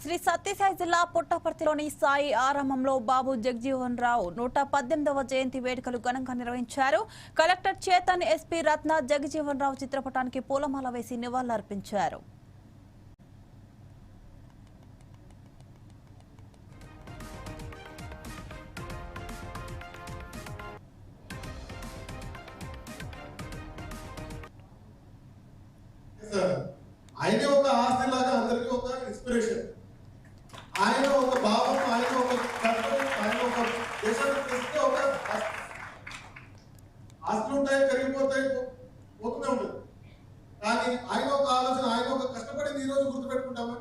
శ్రీ సత్యసాయి జిల్లా పుట్టపర్తిలోని సాయి ఆరామంలో బాబు జగజీవన్ రావు 118వ జయంతి వేడుకలు ఘనంగా నిర్వహించారు. కలెక్టర్ చేతన్, ఎస్పీ రత్న జగజీవన్ రావు చిత్రపటానికి పూలమాల వేసి నివాళులర్పించారు. ఆయన ఒక ఆస్తి లాగా అందరికీ ఒక ఇన్స్పిరేషన్. ఆయన ఒక భావం, ఆయన ఒక తత్వం, ఆయన ఒక దేశానికి తెస్తే ఒక ఆస్తులు ఉంటాయి, కరిగిపోతాయి, పోతూనే ఉంటుంది. కానీ ఆయన ఒక ఆలోచన, ఆయన ఒక కష్టపడింది ఈ రోజు గుర్తుపెట్టుకుంటామా?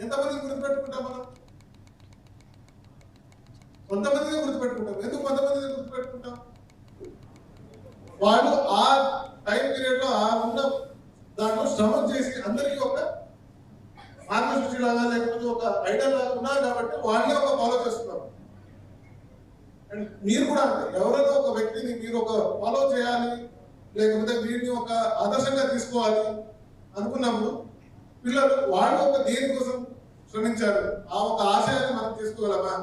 ఎంతమంది గుర్తుపెట్టుకుంటాం? మనం కొంతమందిగా గుర్తుపెట్టుకుంటాం. ఎందుకు కొంతమందిగా గుర్తుపెట్టుకుంటాం? వాళ్ళు ఆ టైం పీరియడ్ లో ఆ ఉన్న దాంట్లో శ్రమం చేసి అందరికీ ఒక మార్గదర్శి లాగా లేకపోతే ఒక ఐడల్ లాగా ఉన్నారు కాబట్టి వాళ్ళే ఒక ఫాలో చేస్తున్నారు. అండ్ మీరు కూడా ఎవరైనా ఒక వ్యక్తిని మీరు ఒక ఫాలో చేయాలి, లేకపోతే వీరిని ఒక ఆదర్శంగా తీసుకోవాలి అనుకున్నప్పుడు పిల్లలు వాళ్ళు ఒక దేనికోసం శ్రమించారు, ఆ ఒక ఆశయాన్ని మనం తీసుకోగలమా?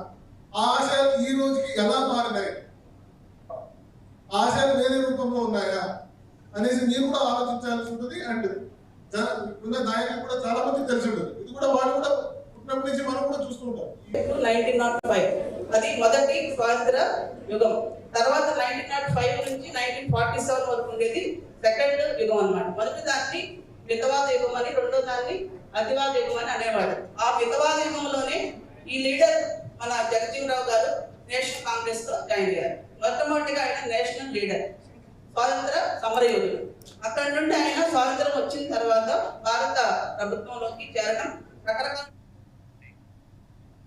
ఆ ఆశయాలు ఈ రోజుకి ఎలా మారినాయి, ఆశయాలు వేరే రూపంలో ఉన్నాయా అనేసి మీరు కూడా ఆలోచించాల్సి ఉంటుంది. అండ్ ఉన్న నాయకులు కూడా చాలా మంది తెలిసి ఉంటుంది. ఇది కూడా వాళ్ళు కూడా పుట్టినప్పటి నుంచి మనం కూడా చూస్తుంటాం. 1905 అది మొదటి స్వాతంత్ర యుగం. తర్వాత 1905 నుంచి 1947 వరకు ఉండేది సెకండ్ యుగం అన్నమాట. మొదటి దాన్ని మితవాద యుగం అని, రెండో దాన్ని అతివాద యుగం అని అనేవాడు. ఆ మితవాద యుగంలోనే ఈ లీడర్ మన జగజీవన్ రావు గారు నేషనల్ కాంగ్రెస్ లో జాయిన్ అయ్యారు. మొట్టమొదటిగా ఆయన నేషనల్ లీడర్, స్వాతంత్ర సమరయోధుడు. అక్కడి నుండి ఆయన స్వాతంత్రం వచ్చిన తర్వాత భారత ప్రభుత్వంలోకి చేరడం రకరకాల